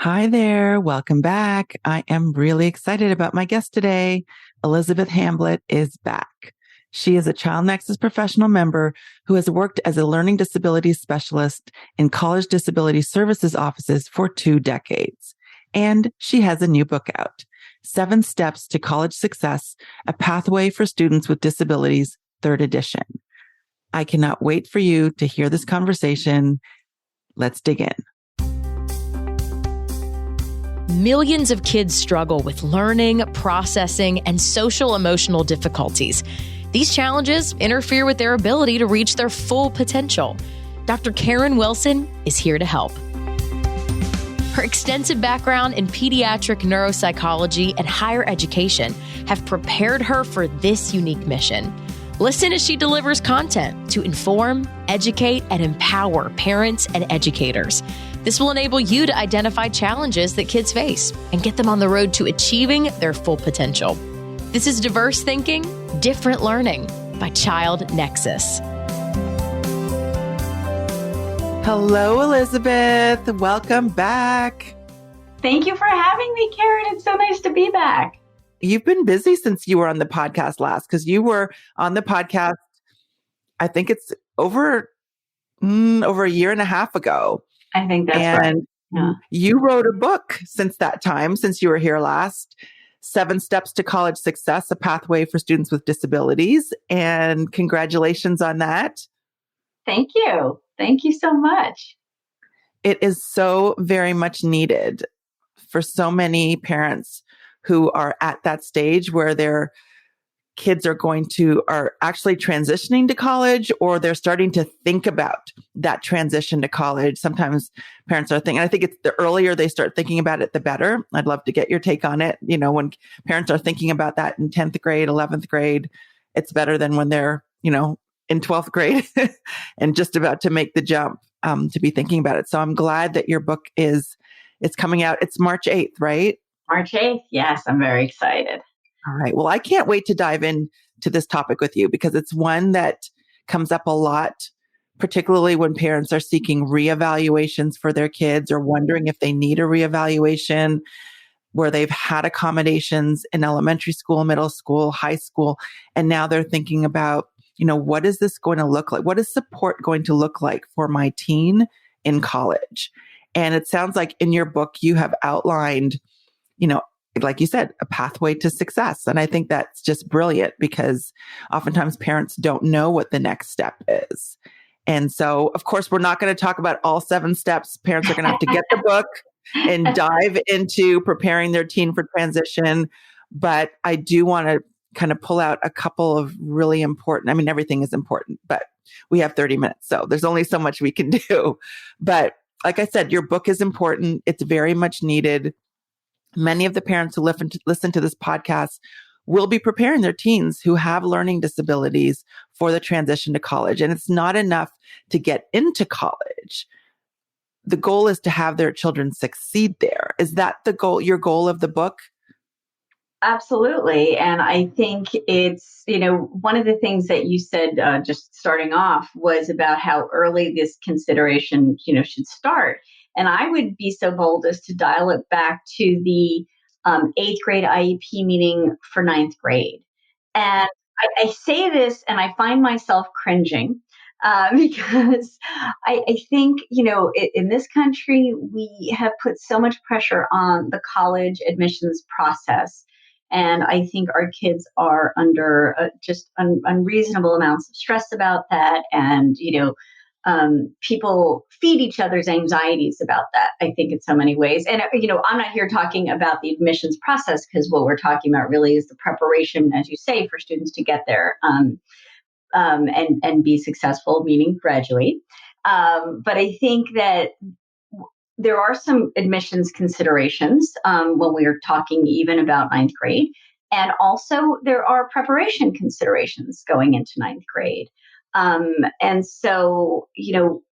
Hi there. Welcome back. I am really excited about my guest today. Elizabe Hamblett is back. She is a Child Nexus professional member who has worked as a learning disabilities specialist in college disability services offices for 2 decades. And she has a new book out, 7 Steps to College Success, A Pathway for Students with Disabilities, 3rd edition. I cannot wait for you to hear this conversation. Let's dig in. Millions of kids struggle with learning, processing, and social emotional difficulties. These challenges interfere with their ability to reach their full potential. Dr. Karen Wilson is here to help. Her extensive background in pediatric neuropsychology and higher education have prepared her for this unique mission. Listen as she delivers content to inform, educate, and empower parents and educators. This will enable you to identify challenges that kids face and get them on the road to achieving their full potential. This is Diverse Thinking, Different Learning by Child Nexus. Hello, Elizabeth. Welcome back. Thank you for having me, Karen. It's so nice to be back. You've been busy since you were on the podcast last, because you were on the podcast, I think it's over a year and a half ago. I think that's right. Yeah. You wrote a book since that time, since you were here last, 7 Steps to College Success, A Pathway for Students with Disabilities. And congratulations on that. Thank you. Thank you so much. It is so very much needed for so many parents who are at that stage where their kids are actually transitioning to college, or they're starting to think about that transition to college. Sometimes parents are thinking, I think it's the earlier they start thinking about it, the better. I'd love to get your take on it. You know, when parents are thinking about that in 10th grade, 11th grade, it's better than when they're, in 12th grade and just about to make the jump to be thinking about it. So I'm glad that your book it's coming out. It's March 8th, right? March 8th. Yes, I'm very excited. All right. Well, I can't wait to dive into this topic with you, because it's one that comes up a lot, particularly when parents are seeking reevaluations for their kids or wondering if they need a reevaluation, where they've had accommodations in elementary school, middle school, high school, and now they're thinking about, what is this going to look like? What is support going to look like for my teen in college? And it sounds like in your book, you have outlined, like you said, a pathway to success. And I think that's just brilliant, because oftentimes parents don't know what the next step is. And so, of course, we're not going to talk about all 7 steps. Parents are going to have to get the book and dive into preparing their teen for transition. But I do want to kind of pull out a couple of really important, everything is important, but we have 30 minutes. So there's only so much we can do. But like I said, your book is important. It's very much needed. Many of the parents who listen to this podcast will be preparing their teens who have learning disabilities for the transition to college. And it's not enough to get into college. The goal is to have their children succeed there. Is that the goal, your goal of the book? Absolutely. And I think it's, one of the things that you said just starting off was about how early this consideration, should start. And I would be so bold as to dial it back to the 8th grade IEP meeting for 9th grade. And I say this and I find myself cringing because I think, in this country, we have put so much pressure on the college admissions process. And I think our kids are under just unreasonable amounts of stress about that. And, people feed each other's anxieties about that, I think, in so many ways. And, I'm not here talking about the admissions process, because what we're talking about really is the preparation, as you say, for students to get there and be successful, meaning graduate. But I think that there are some admissions considerations when we are talking even about 9th grade. And also there are preparation considerations going into 9th grade. And so,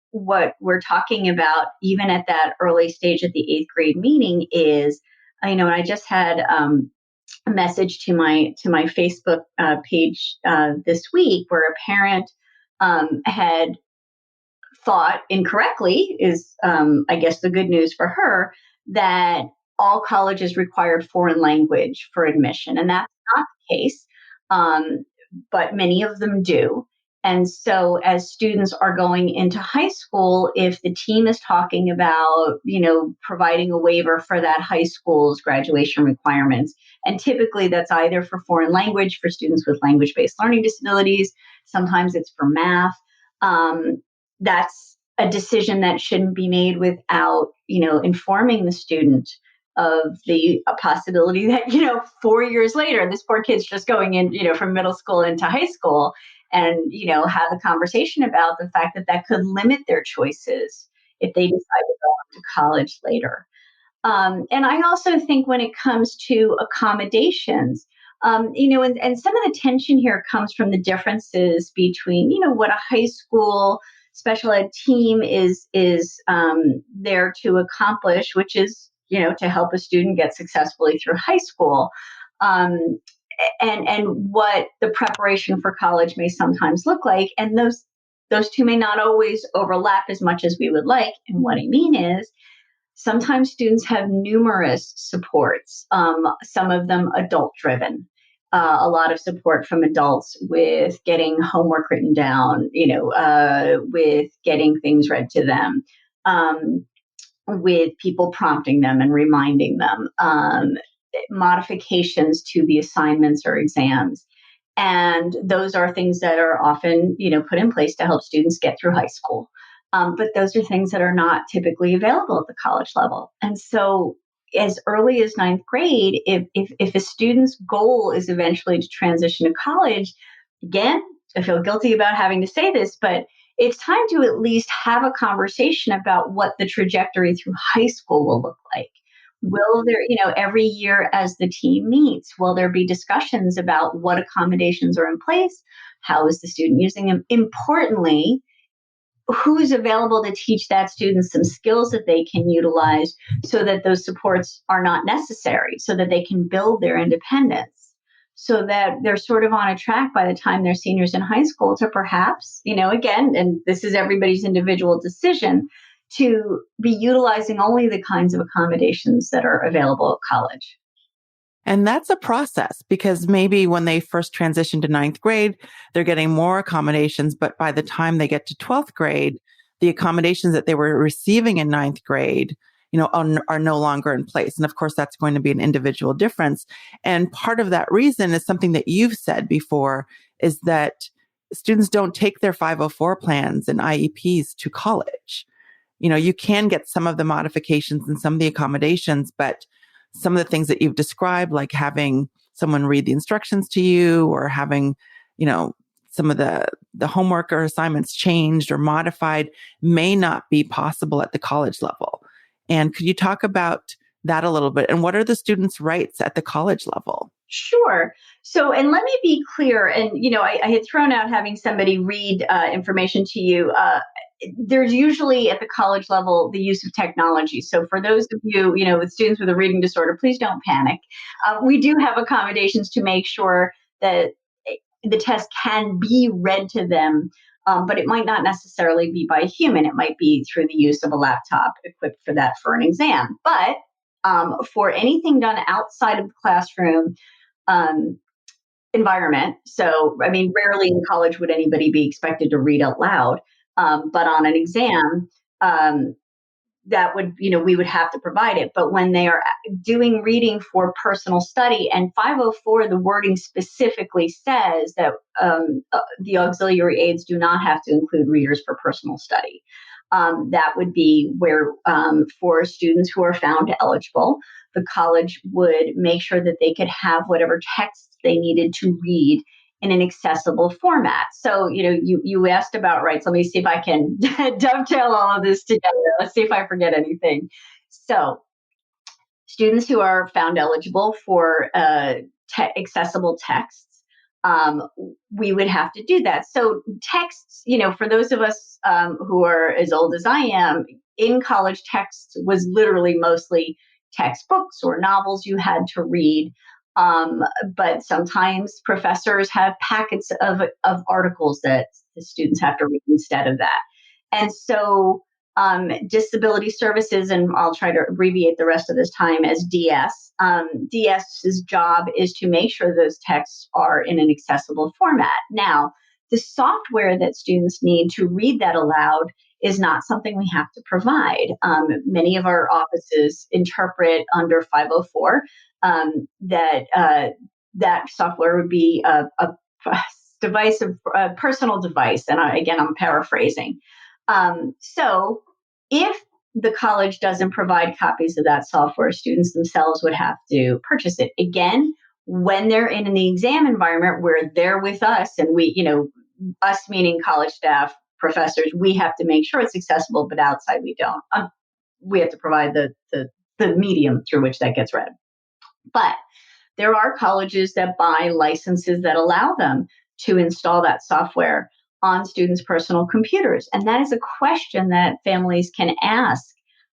what we're talking about, even at that early stage at the 8th grade meeting is, and I just had a message to my Facebook page this week where a parent had thought incorrectly is, I guess, the good news for her, that all colleges required foreign language for admission, and that's not the case, um, but many of them do. And so as students are going into high school, if the team is talking about, providing a waiver for that high school's graduation requirements, and typically that's either for foreign language for students with language-based learning disabilities, sometimes it's for math, that's a decision that shouldn't be made without, informing the student of the possibility that, 4 years later, this poor kid's just going in, from middle school into high school, and, have a conversation about the fact that that could limit their choices if they decide to go on to college later. And I also think when it comes to accommodations, and some of the tension here comes from the differences between, what a high school special ed team is there to accomplish, which is, to help a student get successfully through high school. And what the preparation for college may sometimes look like. And those two may not always overlap as much as we would like. And what I mean is, sometimes students have numerous supports, some of them adult driven. A lot of support from adults with getting homework written down, with getting things read to them, with people prompting them and reminding them, modifications to the assignments or exams. And those are things that are often, put in place to help students get through high school. But those are things that are not typically available at the college level. And so as early as ninth grade, if a student's goal is eventually to transition to college, again, I feel guilty about having to say this, but it's time to at least have a conversation about what the trajectory through high school will look like. Will there, every year as the team meets, will there be discussions about what accommodations are in place? How is the student using them? Importantly, who's available to teach that student some skills that they can utilize so that those supports are not necessary, so that they can build their independence, so that they're sort of on a track by the time they're seniors in high school to perhaps, again, and this is everybody's individual decision, to be utilizing only the kinds of accommodations that are available at college. And that's a process, because maybe when they first transition to ninth grade, they're getting more accommodations. But by the time they get to 12th grade, the accommodations that they were receiving in ninth grade, are no longer in place. And of course, that's going to be an individual difference. And part of that reason is something that you've said before, is that students don't take their 504 plans and IEPs to college. You can get some of the modifications and some of the accommodations, but some of the things that you've described, like having someone read the instructions to you, or having, some of the homework or assignments changed or modified, may not be possible at the college level. And could you talk about that a little bit? And what are the students' rights at the college level? Sure. So, and let me be clear, and, I had thrown out having somebody read information to you. There's usually at the college level the use of technology. So for those of you, with students with a reading disorder, please don't panic. We do have accommodations to make sure that the test can be read to them, but it might not necessarily be by a human. It might be through the use of a laptop equipped for that for an exam. But for anything done outside of the classroom environment, so, rarely in college would anybody be expected to read out loud. But on an exam, that would, we would have to provide it. But when they are doing reading for personal study, and 504, the wording specifically says that the auxiliary aids do not have to include readers for personal study. That would be where, for students who are found eligible, the college would make sure that they could have whatever texts they needed to read in an accessible format. So, you asked about rights. Let me see if I can dovetail all of this together. Let's see if I forget anything. So, students who are found eligible for accessible texts, we would have to do that. So texts, for those of us who are as old as I am, in college, text was literally mostly textbooks or novels you had to read. But sometimes professors have packets of articles that the students have to read instead of that. And so Disability services, and I'll try to abbreviate the rest of this time as DS. DS's job is to make sure those texts are in an accessible format. Now, the software that students need to read that aloud is not something we have to provide. Many of our offices interpret under 504 that software would be a device, a personal device. And again, I'm paraphrasing. So if the college doesn't provide copies of that software, students themselves would have to purchase it. Again, when they're in the exam environment where they're with us and we, us meaning college staff, professors, we have to make sure it's accessible, but outside we don't. We have to provide the medium through which that gets read. But there are colleges that buy licenses that allow them to install that software on students' personal computers. And that is a question that families can ask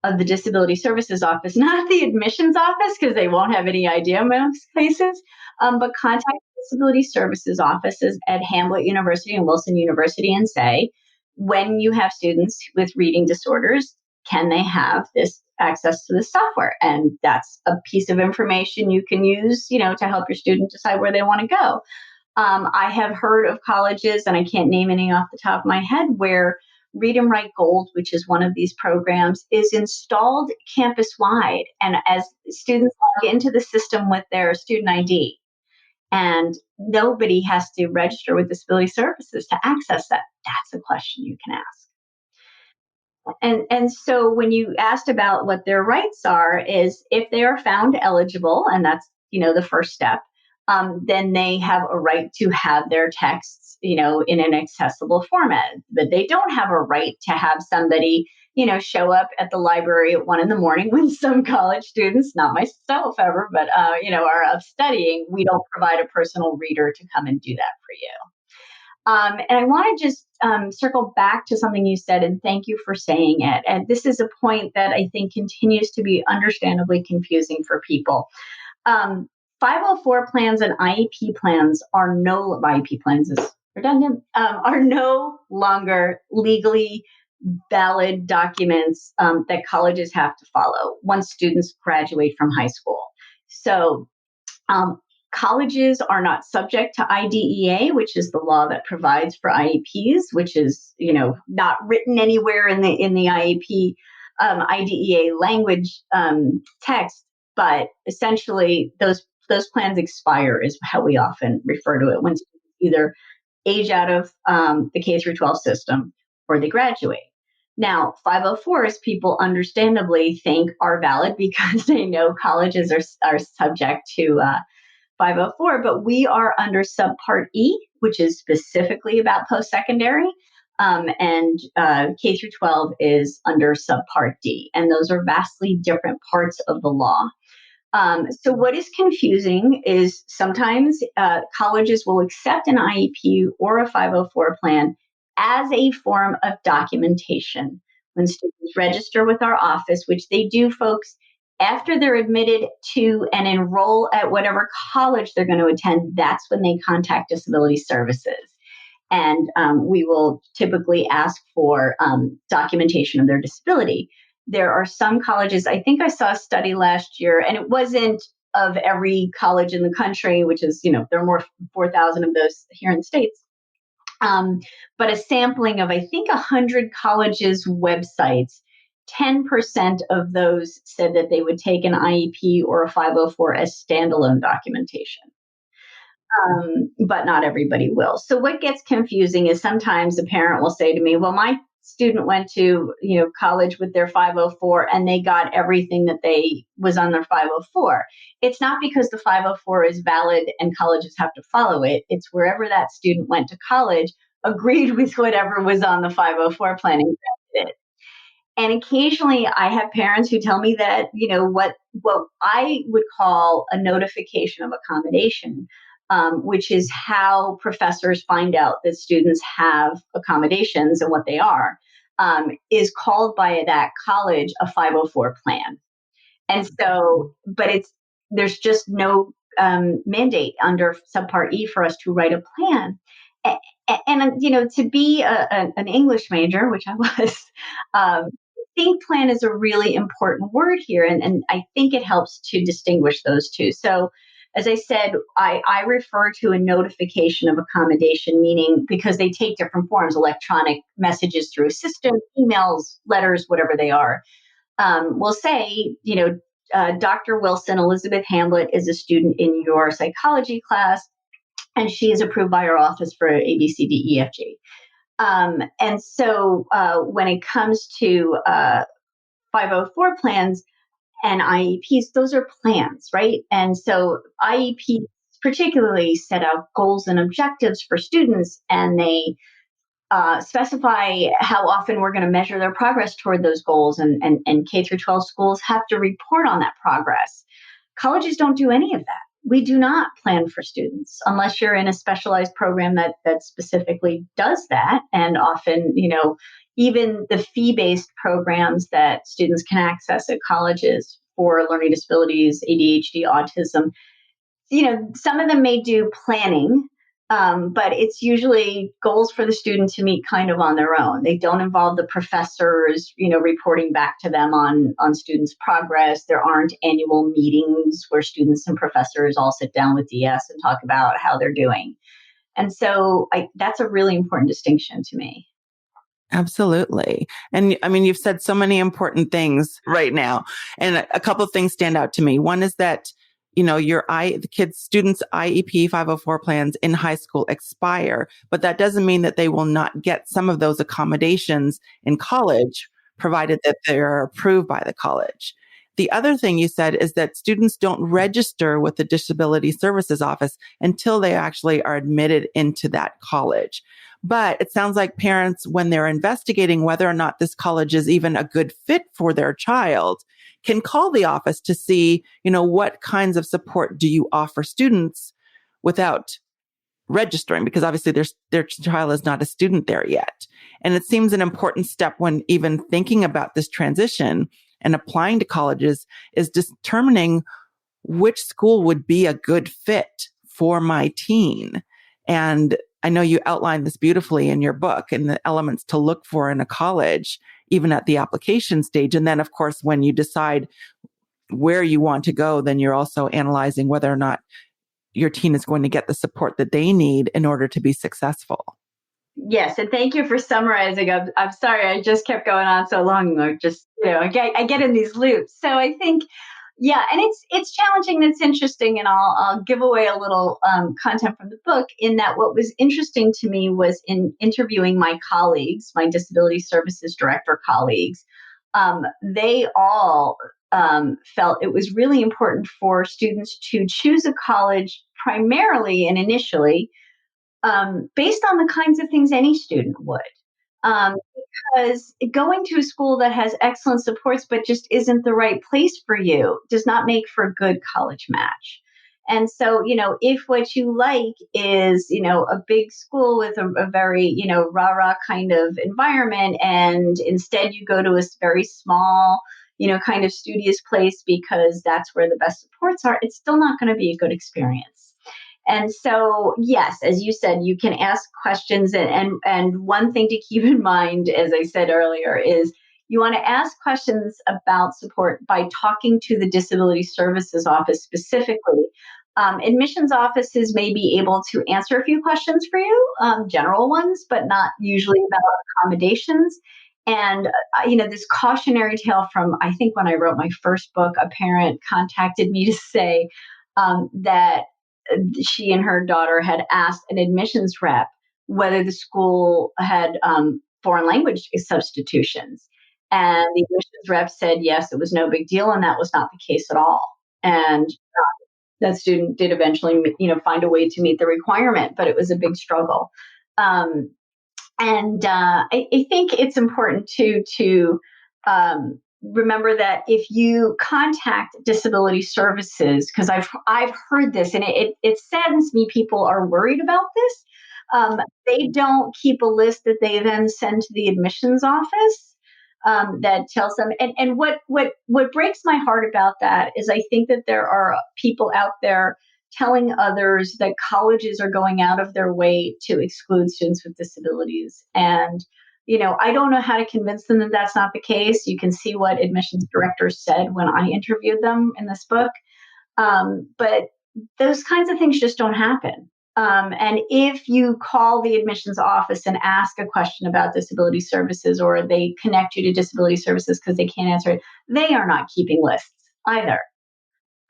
of the Disability Services Office, not the admissions office, because they won't have any idea in most cases, but contact Disability Services offices at Hamlet University and Wilson University and say, when you have students with reading disorders, can they have this access to the software? And that's a piece of information you can use, to help your student decide where they want to go. I have heard of colleges, and I can't name any off the top of my head, where Read and Write Gold, which is one of these programs, is installed campus-wide. And as students log into the system with their student ID, and nobody has to register with Disability Services to access that, that's a question you can ask. And so when you asked about what their rights are, is if they are found eligible, and that's, the first step, then they have a right to have their texts, in an accessible format. But they don't have a right to have somebody, show up at the library at 1 a.m. when some college students, not myself ever, but, are up studying. We don't provide a personal reader to come and do that for you. And I want to just circle back to something you said, and thank you for saying it. And this is a point that I think continues to be understandably confusing for people. 504 plans and IEP plans IEP plans is redundant, are no longer legally valid documents that colleges have to follow once students graduate from high school. So colleges are not subject to IDEA, which is the law that provides for IEPs, which is, not written anywhere in the IEP IDEA language text, but essentially those plans expire is how we often refer to it when students either age out of the K through 12 system or they graduate. Now, 504s, people understandably think are valid because they know colleges are subject to 504, but we are under Subpart E, which is specifically about post-secondary, and K through 12 is under Subpart D, and those are vastly different parts of the law. So what is confusing is sometimes colleges will accept an IEP or a 504 plan as a form of documentation when students register with our office, which they do, folks, after they're admitted to and enroll at whatever college they're going to attend. That's when they contact Disability Services. And we will typically ask for documentation of their disability. There are some colleges, I think I saw a study last year, and it wasn't of every college in the country, which is, there are more 4,000 of those here in the States. But a sampling of, I think, 100 colleges' websites, 10% of those said that they would take an IEP or a 504 as standalone documentation. But not everybody will. So what gets confusing is sometimes a parent will say to me, well, my student went to, college with their 504 and they got everything that they was on their 504. It's not because the 504 is valid and colleges have to follow it. It's wherever that student went to college agreed with whatever was on the 504 plan and granted it. And occasionally I have parents who tell me that, what I would call a notification of accommodation, which is how professors find out that students have accommodations and what they are, is called by that college a 504 plan. And so, but there's just no mandate under Subpart E for us to write a plan. And to be an English major, which I was, think plan is a really important word here. And I think it helps to distinguish those two. So as I said, I refer to a notification of accommodation, meaning because they take different forms, electronic messages through a system, emails, letters, whatever they are. Will say, Dr. Wilson, Elizabeth Hamlet is a student in your psychology class, and she is approved by our office for A, B, C, D, E, F, G. And so when it comes to 504 plans and IEPs, those are plans, right? And so IEPs particularly set out goals and objectives for students, and they specify how often we're going to measure their progress toward those goals, and K through 12 schools have to report on that progress. Colleges don't do any of that. We do not plan for students unless you're in a specialized program that specifically does that. And often, even the fee-based programs that students can access at colleges for learning disabilities, ADHD, autism, some of them may do planning, but it's usually goals for the student to meet kind of on their own. They don't involve the professors, reporting back to them on students' progress. There aren't annual meetings where students and professors all sit down with DS and talk about how they're doing. And so that's a really important distinction to me. Absolutely. And I mean, you've said so many important things right now. And a couple of things stand out to me. One is that the students' IEP 504 plans in high school expire, but that doesn't mean that they will not get some of those accommodations in college, provided that they're approved by the college. The other thing you said is that students don't register with the Disability Services Office until they actually are admitted into that college. But it sounds like parents, when they're investigating whether or not this college is even a good fit for their child, can call the office to see, what kinds of support do you offer students without registering, because obviously their child is not a student there yet. And it seems an important step when even thinking about this transition and applying to colleges is determining which school would be a good fit for my teen. And I know you outlined this beautifully in your book and the elements to look for in a college, even at the application stage. And then, of course, when you decide where you want to go, then you're also analyzing whether or not your teen is going to get the support that they need in order to be successful. Yes, and thank you for summarizing. I'm sorry, I just kept going on so long. I just, I get in these loops. So I think, yeah, and it's challenging. And it's interesting, and I'll give away a little content from the book. In that, what was interesting to me was in interviewing my colleagues, my disability services director colleagues. They all felt it was really important for students to choose a college primarily and initially based on the kinds of things any student would. Because going to a school that has excellent supports but just isn't the right place for you does not make for a good college match. And so, if what you like is, a big school with a very, rah-rah kind of environment, and instead you go to a very small, kind of studious place because that's where the best supports are, it's still not going to be a good experience. And so, yes, as you said, you can ask questions. And one thing to keep in mind, as I said earlier, is you want to ask questions about support by talking to the Disability Services Office specifically. Admissions offices may be able to answer a few questions for you, general ones, but not usually about accommodations. And, this cautionary tale from, I think when I wrote my first book, a parent contacted me to say that she and her daughter had asked an admissions rep whether the school had foreign language substitutions. And the admissions rep said, yes, it was no big deal. And that was not the case at all. And that student did eventually, find a way to meet the requirement, but it was a big struggle. I think it's important to remember that if you contact disability services, because I've heard this, and it saddens me. People are worried about this. They don't keep a list that they then send to the admissions office that tells them. And what breaks my heart about that is I think that there are people out there telling others that colleges are going out of their way to exclude students with disabilities. And I don't know how to convince them that that's not the case. You can see what admissions directors said when I interviewed them in this book. But those kinds of things just don't happen. And if you call the admissions office and ask a question about disability services, or they connect you to disability services because they can't answer it, they are not keeping lists either.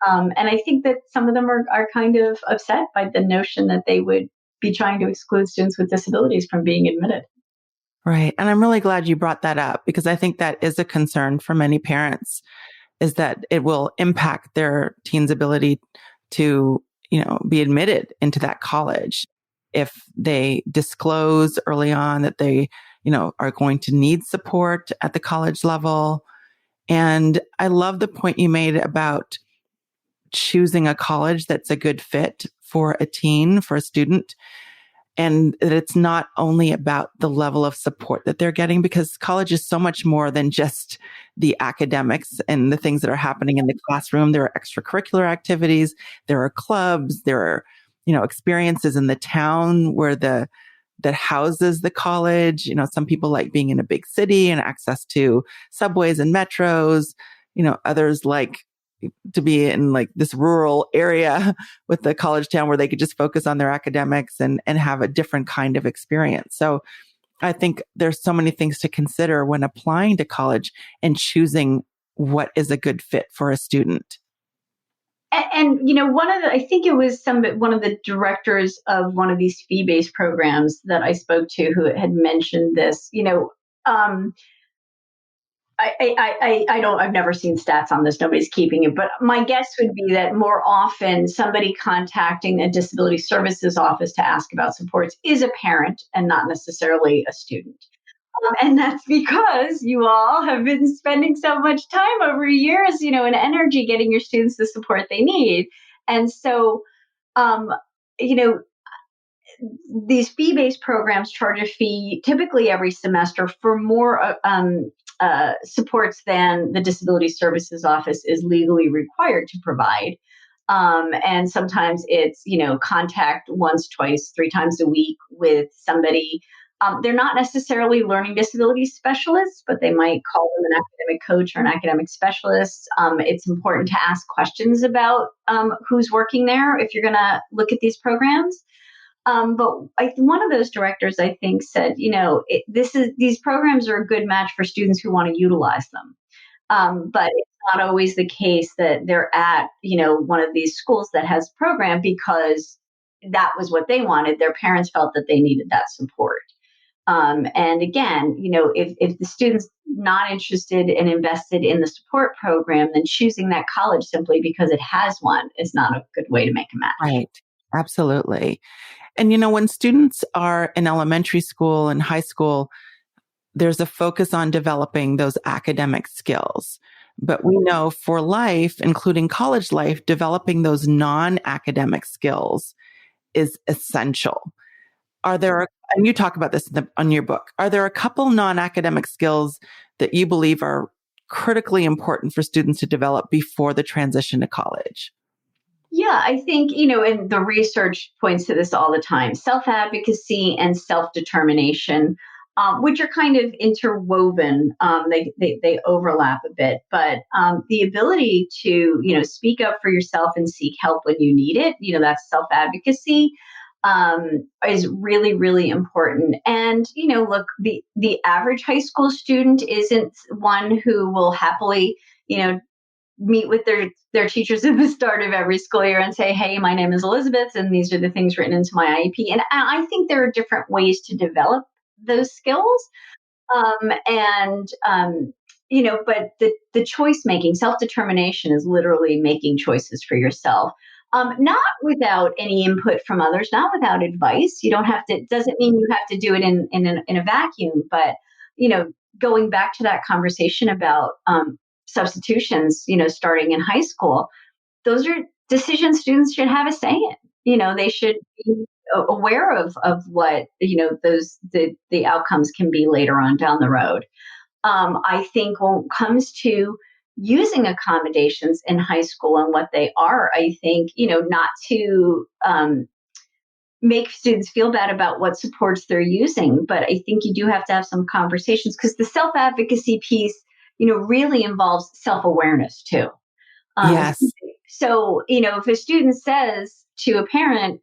And I think that some of them are kind of upset by the notion that they would be trying to exclude students with disabilities from being admitted. Right. And I'm really glad you brought that up, because I think that is a concern for many parents, is that it will impact their teen's ability to, be admitted into that college if they disclose early on that they, are going to need support at the college level. And I love the point you made about choosing a college that's a good fit for a teen, for a student. And that it's not only about the level of support that they're getting, because college is so much more than just the academics and the things that are happening in the classroom. There are extracurricular activities, there are clubs, there are, experiences in the town that houses the college. Some people like being in a big city and access to subways and metros. Others like to be in like this rural area with the college town where they could just focus on their academics and have a different kind of experience. So I think there's so many things to consider when applying to college and choosing what is a good fit for a student. And I think it was one of the directors of one of these fee-based programs that I spoke to who had mentioned this. I've never seen stats on this. Nobody's keeping it, but my guess would be that more often somebody contacting a disability services office to ask about supports is a parent and not necessarily a student. And that's because you all have been spending so much time over years, and energy getting your students the support they need. And so, um, you know, these fee-based programs charge a fee typically every semester for more supports than the Disability Services Office is legally required to provide. And sometimes it's, contact once, twice, three times a week with somebody. They're not necessarily learning disability specialists, but they might call them an academic coach or an academic specialist. It's important to ask questions about who's working there if you're going to look at these programs. But one of those directors, I think, said, these programs are a good match for students who want to utilize them. But it's not always the case that they're at, one of these schools that has a program because that was what they wanted. Their parents felt that they needed that support. And again, if the student's not interested and invested in the support program, then choosing that college simply because it has one is not a good way to make a match. Right. Absolutely. And, when students are in elementary school and high school, there's a focus on developing those academic skills. But we know for life, including college life, developing those non-academic skills is essential. And you talk about this on your book, are there a couple non-academic skills that you believe are critically important for students to develop before the transition to college? Yeah, I think, and the research points to this all the time, self-advocacy and self-determination, which are kind of interwoven. They overlap a bit, but the ability to, speak up for yourself and seek help when you need it, that's self-advocacy, is really, really important. And, look, the average high school student isn't one who will happily, meet with their teachers at the start of every school year and say, hey, my name is Elizabeth, and these are the things written into my IEP. And I think there are different ways to develop those skills. But the choice making, self-determination is literally making choices for yourself. Not without any input from others, not without advice. You don't have to, it doesn't mean you have to do it in a vacuum, but, going back to that conversation about, substitutions, starting in high school, those are decisions students should have a say in. They should be aware of what, the outcomes can be later on down the road. I think when it comes to using accommodations in high school and what they are, I think, not to make students feel bad about what supports they're using. But I think you do have to have some conversations, because the self-advocacy piece, really involves self-awareness too. Um, Yes. so, if a student says to a parent,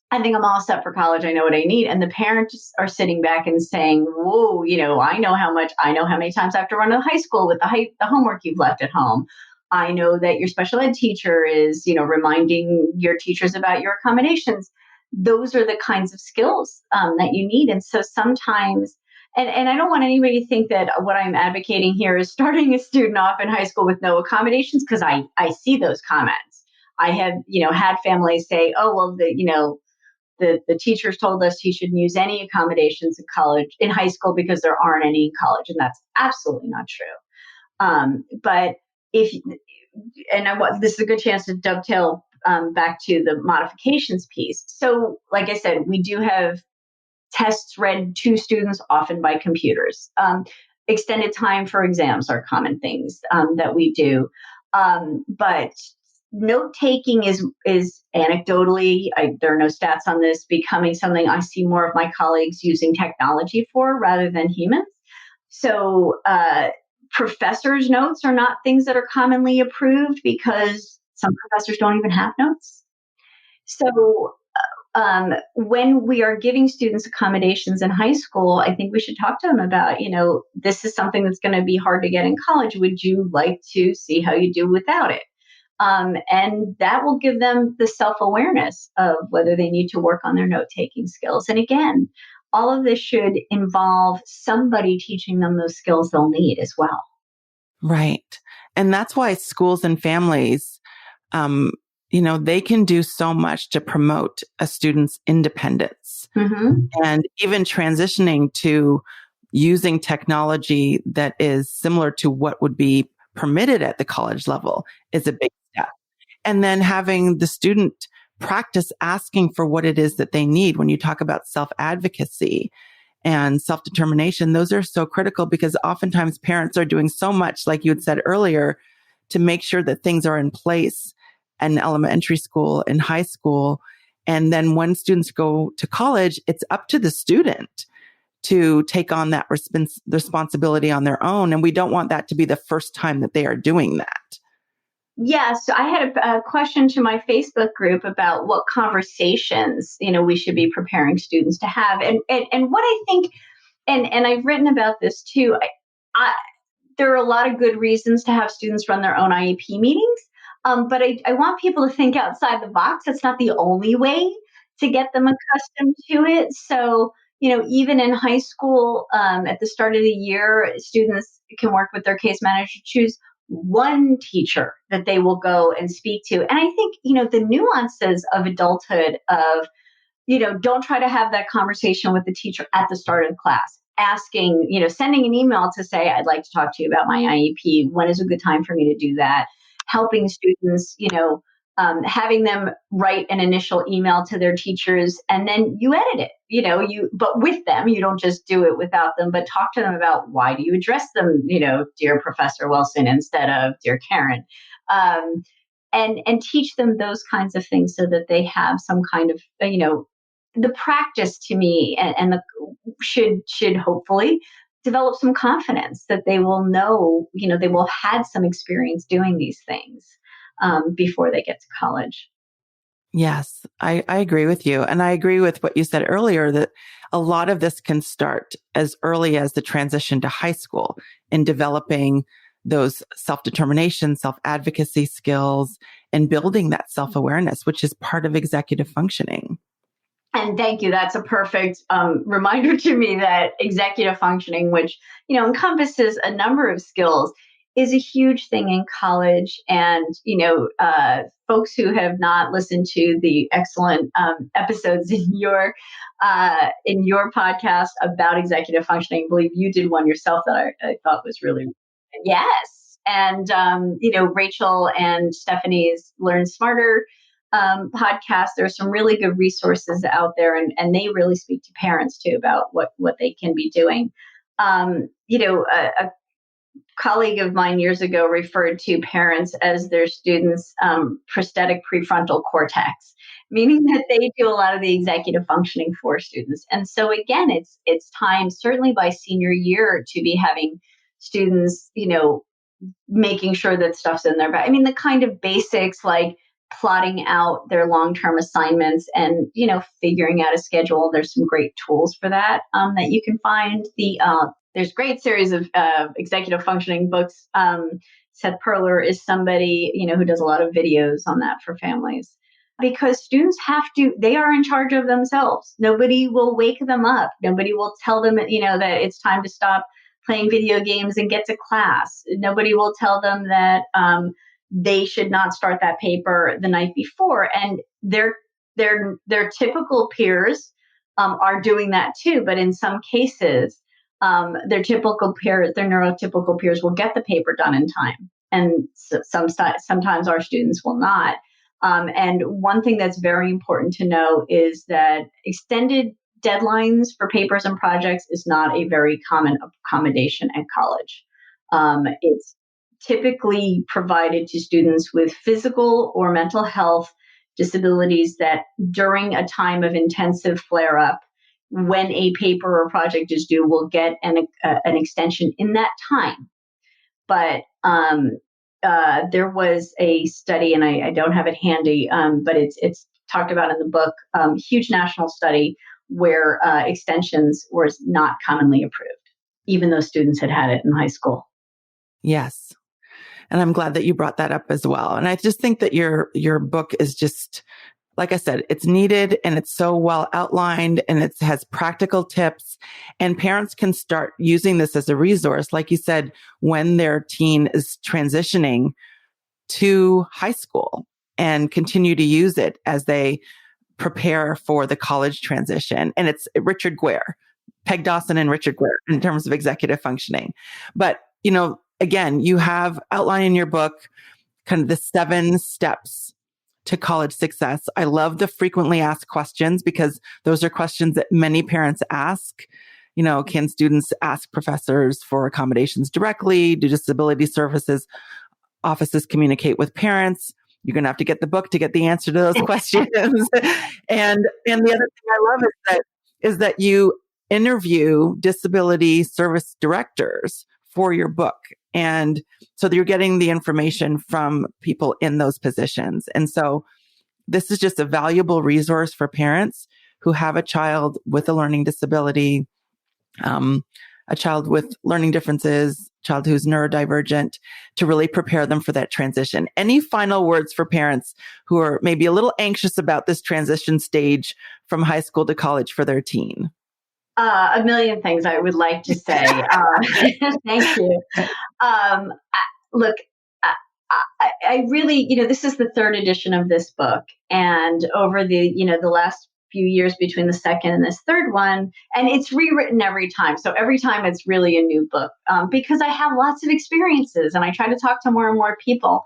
I think I'm all set for college, I know what I need, and the parents are sitting back and saying, whoa, I know how many times I have to run to high school with the homework you've left at home. I know that your special ed teacher is, reminding your teachers about your accommodations. Those are the kinds of skills that you need. And so sometimes, and I don't want anybody to think that what I'm advocating here is starting a student off in high school with no accommodations, because I see those comments. I have, had families say, oh, well, the teachers told us he shouldn't use any accommodations in high school because there aren't any in college. And that's absolutely not true. But this is a good chance to dovetail back to the modifications piece. So, like I said, we do have tests read to students, often by computers. Extended time for exams are common things that we do. But note taking is anecdotally, there are no stats on this, becoming something I see more of my colleagues using technology for rather than humans. So professors' notes are not things that are commonly approved because some professors don't even have notes. So when we are giving students accommodations in high school, I think we should talk to them about, this is something that's going to be hard to get in college. Would you like to see how you do without it? And that will give them the self-awareness of whether they need to work on their note-taking skills. And again, all of this should involve somebody teaching them those skills they'll need as well. Right. And that's why schools and families, they can do so much to promote a student's independence. Mm-hmm. And even transitioning to using technology that is similar to what would be permitted at the college level is a big step. And then having the student practice asking for what it is that they need. When you talk about self-advocacy and self-determination, those are so critical, because oftentimes parents are doing so much, like you had said earlier, to make sure that things are in place in elementary school and high school. And then when students go to college, it's up to the student to take on that responsibility on their own. And we don't want that to be the first time that they are doing that. Yes, I had a question to my Facebook group about what conversations, we should be preparing students to have. And what I think, and I've written about this too, there are a lot of good reasons to have students run their own IEP meetings. But I want people to think outside the box. That's not the only way to get them accustomed to it. So, even in high school, at the start of the year, students can work with their case manager to choose one teacher that they will go and speak to. And I think, the nuances of adulthood of, don't try to have that conversation with the teacher at the start of the class. Asking, sending an email to say, I'd like to talk to you about my IEP. When is a good time for me to do that? Helping students, having them write an initial email to their teachers, and then you edit it, but with them, you don't just do it without them, but talk to them about why do you address them, dear Professor Wilson instead of dear Karen, and teach them those kinds of things so that they have some kind of, the practice to me and the should hopefully develop some confidence that they will know, they will have had some experience doing these things before they get to college. Yes, I agree with you. And I agree with what you said earlier, that a lot of this can start as early as the transition to high school in developing those self-determination, self-advocacy skills, and building that self-awareness, which is part of executive functioning. And thank you. That's a perfect reminder to me that executive functioning, which, encompasses a number of skills, is a huge thing in college. And, folks who have not listened to the excellent episodes in your podcast about executive functioning, I believe you did one yourself that I thought was really, yes. And, Rachel and Stephanie's Learn Smarter podcast. There's some really good resources out there, and they really speak to parents too about what they can be doing. colleague of mine years ago referred to parents as their students' prosthetic prefrontal cortex, meaning that they do a lot of the executive functioning for students. And so again, it's time, certainly by senior year, to be having students, making sure that stuff's in their bag. I mean, the kind of basics like plotting out their long-term assignments and, figuring out a schedule. There's some great tools for that that you can find. There's a great series of executive functioning books. Seth Perler is somebody, who does a lot of videos on that for families, because students they are in charge of themselves. Nobody will wake them up. Nobody will tell them, that it's time to stop playing video games and get to class. Nobody will tell them that they should not start that paper the night before. And their typical peers are doing that too. But in some cases, their neurotypical peers will get the paper done in time. And sometimes our students will not. And one thing that's very important to know is that extended deadlines for papers and projects is not a very common accommodation at college. It's typically provided to students with physical or mental health disabilities that during a time of intensive flare-up, when a paper or project is due, will get an extension in that time. But there was a study, and I don't have it handy, but it's talked about in the book, huge national study where extensions were not commonly approved, even though students had it in high school. Yes. And I'm glad that you brought that up as well. And I just think that your book is just, like I said, it's needed and it's so well outlined and it has practical tips, and parents can start using this as a resource, like you said, when their teen is transitioning to high school, and continue to use it as they prepare for the college transition. And it's Richard Guare, Peg Dawson and Richard Guare in terms of executive functioning. But, again, you have outlined in your book kind of the 7 steps to college success. I love the frequently asked questions, because those are questions that many parents ask. Can students ask professors for accommodations directly? Do disability services offices communicate with parents? You're going to have to get the book to get the answer to those questions. And the other thing I love is that you interview disability service directors for your book. And so you're getting the information from people in those positions. And so this is just a valuable resource for parents who have a child with a learning disability, a child with learning differences, child who's neurodivergent, to really prepare them for that transition. Any final words for parents who are maybe a little anxious about this transition stage from high school to college for their teen? A million things I would like to say. Thank you. Look, I really, this is the 3rd edition of this book, and over the last few years between the second and this 3rd one, and it's rewritten every time. So every time it's really a new book, because I have lots of experiences and I try to talk to more and more people.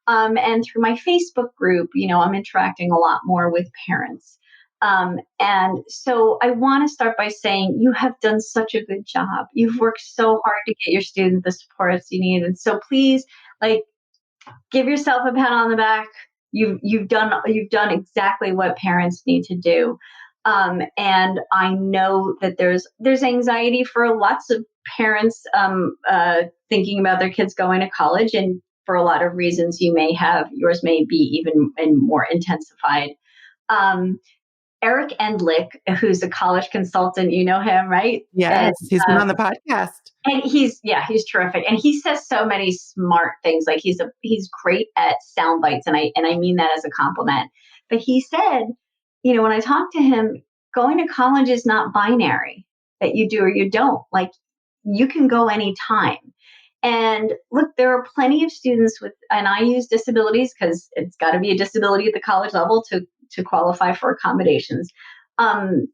And through my Facebook group, I'm interacting a lot more with parents. And so I want to start by saying you have done such a good job. You've worked so hard to get your student the supports you need. And so please, give yourself a pat on the back. You've done exactly what parents need to do. And I know that there's anxiety for lots of parents thinking about their kids going to college, and for a lot of reasons yours may be even more intensified. Eric Endlick, who's a college consultant, you know him, right? Yes, he's been on the podcast. And he's terrific. And he says so many smart things. Like he's great at sound bites. And I mean that as a compliment. But he said, when I talked to him, going to college is not binary, that you do or you don't. Like, you can go anytime. And look, there are plenty of students and I use disabilities because it's got to be a disability at the college level to qualify for accommodations.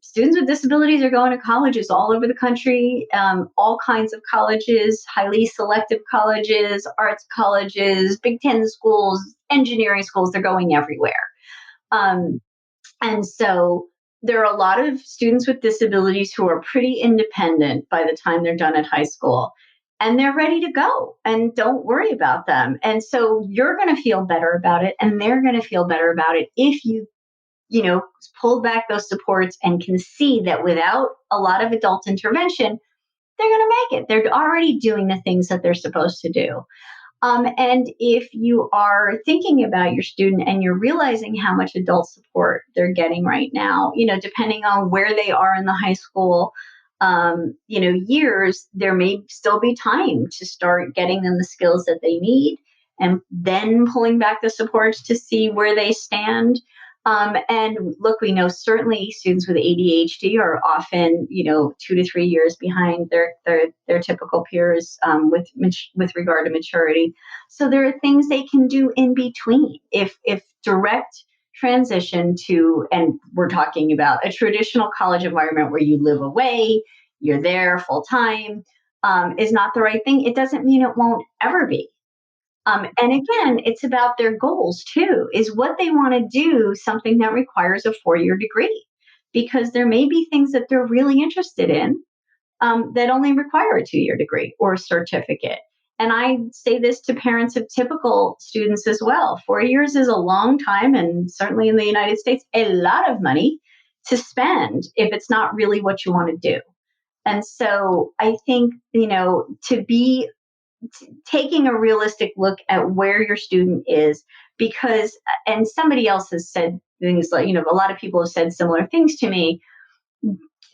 Students with disabilities are going to colleges all over the country, all kinds of colleges, highly selective colleges, arts colleges, Big Ten schools, engineering schools. They're going everywhere. And so there are a lot of students with disabilities who are pretty independent by the time they're done at high school. and they're ready to go, and don't worry about them. And so you're going to feel better about it, and they're going to feel better about it if you pull back those supports and can see that without a lot of adult intervention, they're going to make it. They're already doing the things that they're supposed to do. And if you are thinking about your student and you're realizing how much adult support they're getting right now, depending on where they are in the high school, years, there may still be time to start getting them the skills that they need, and then pulling back the supports to see where they stand. And look, we know certainly students with ADHD are often, 2 to 3 years behind their typical peers with regard to maturity. So there are things they can do in between. If direct transition to, and we're talking about a traditional college environment where you live away, you're there full time, is not the right thing, it doesn't mean it won't ever be. And again, it's about their goals too. Is what they want to do something that requires a 4-year degree? Because there may be things that they're really interested in that only require a 2-year degree or a certificate. And I say this to parents of typical students as well. 4 years is a long time, and certainly in the United States, a lot of money to spend if it's not really what you want to do. And so I think, to be taking a realistic look at where your student is, because, and somebody else has said things like, a lot of people have said similar things to me.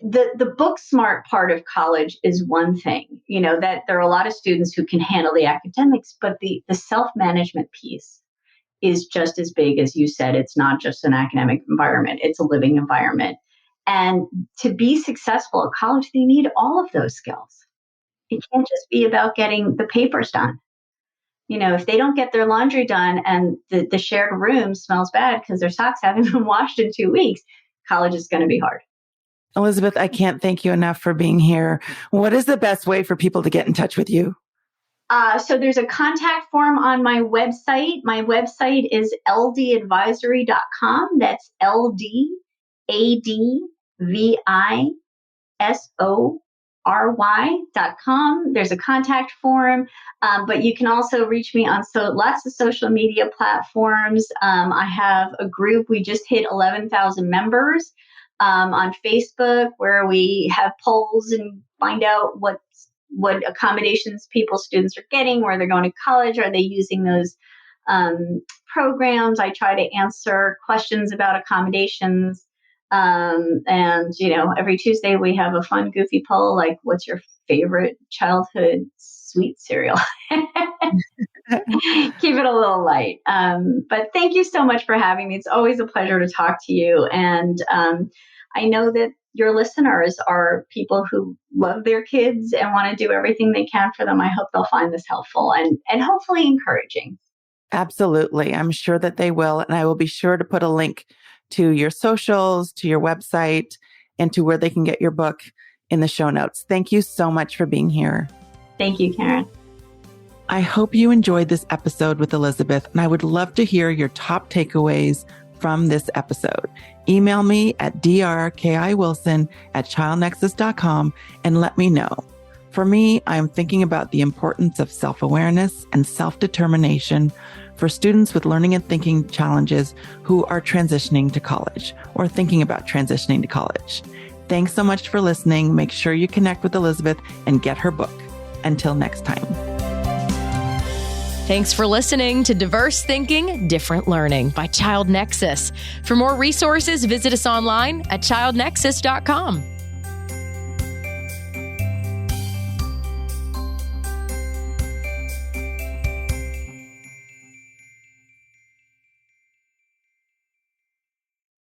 The book smart part of college is one thing, that there are a lot of students who can handle the academics, but the self-management piece is just as big. As you said, it's not just an academic environment, it's a living environment. And to be successful at college, they need all of those skills. It can't just be about getting the papers done. If they don't get their laundry done and the shared room smells bad because their socks haven't been washed in 2 weeks, college is going to be hard. Elizabe, I can't thank you enough for being here. What is the best way for people to get in touch with you? So there's a contact form on my website. My website is ldadvisory.com. That's ldadvisory.com. There's a contact form, but you can also reach me on lots of social media platforms. I have a group. We just hit 11,000 members on Facebook, where we have polls and find out what accommodations students are getting, where they're going to college, are they using those programs. I try to answer questions about accommodations. And, every Tuesday we have a fun, goofy poll, like, what's your favorite childhood sweet cereal? Keep it a little light. But thank you so much for having me. It's always a pleasure to talk to you. And I know that your listeners are people who love their kids and want to do everything they can for them. I hope they'll find this helpful and hopefully encouraging. Absolutely. I'm sure that they will. And I will be sure to put a link to your socials, to your website, and to where they can get your book in the show notes. Thank you so much for being here. Thank you, Karen. I hope you enjoyed this episode with Elizabe, and I would love to hear your top takeaways from this episode. Email me at drkiwilson@childnexus.com and let me know. For me, I'm thinking about the importance of self-awareness and self-determination for students with learning and thinking challenges who are transitioning to college or thinking about transitioning to college. Thanks so much for listening. Make sure you connect with Elizabe and get her book. Until next time. Thanks for listening to Diverse Thinking, Different Learning by Child Nexus. For more resources, visit us online at childnexus.com.